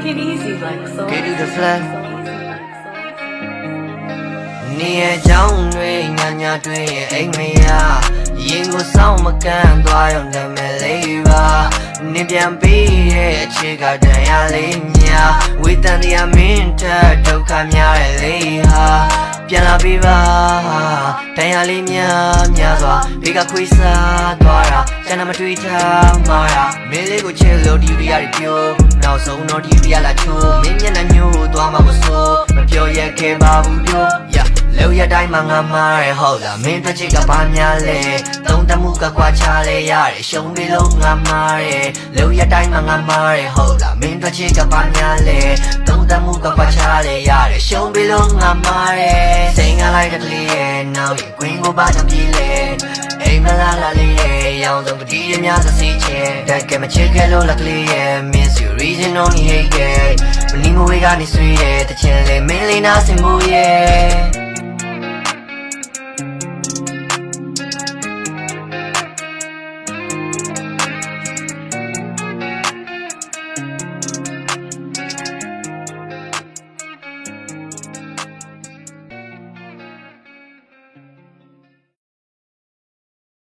Get you the flag နေရကြောင်းတွေညာတွေအိမ်မရရင်ကိုစောင့်မကန်သွားရုံနဲ့မလေးပါနေပြန်ပြီးရဲ့အခြေကတန်ရလေးများဝေတန်တရားမင်းတက်ဒုက္ခများရဲ့လေးဟာပြန်လာပြီပါတန်ရလေးများစွာဘေးကခွေးစားသွားတာကျန်တာမတွေ့ချမှာတာမင်းလေးကိုချစ်လို့ဒီရီယာတွေပြောနောက်ဆုံးတော့ဒီရီယာလာချိုးမင်းမျက်နှာညို့သွားမှာမဆိုးမပြောရခဲ့ပါဘူးပြောလောက်ရတိုင်းမှာငါမားရဟုတ်လားမင်းတစ်ချက်ကဘာများလဲသုံးတမှုကကွာချလဲရတယ်ရှုံးပြီးလို့ငါမားရလောက်ရတိုင်းမှာငါမားရဟုတ်လားမင်းတစ်ချက်ကဘာများလဲသုံးတမှုကကွာချလဲရတယ်ရှုံးပြီးလို့ငါမားရစိန်ကလိုက်တဲ့ကလေးရဲ့နောက်ရင်ကွင်းကိုပါချပြေးလဲအိမ်မလာလေးရဲ့ရောင်စုံကတိရများစစီချဲတက်ကဲမချစ်ခဲ့လို့လက်ကလေးရဲ့ miss you reason only hate မင်းငွေကနေဆွေးတဲ့တချင်လေမင်းလေးနာစင်မှုရဲ့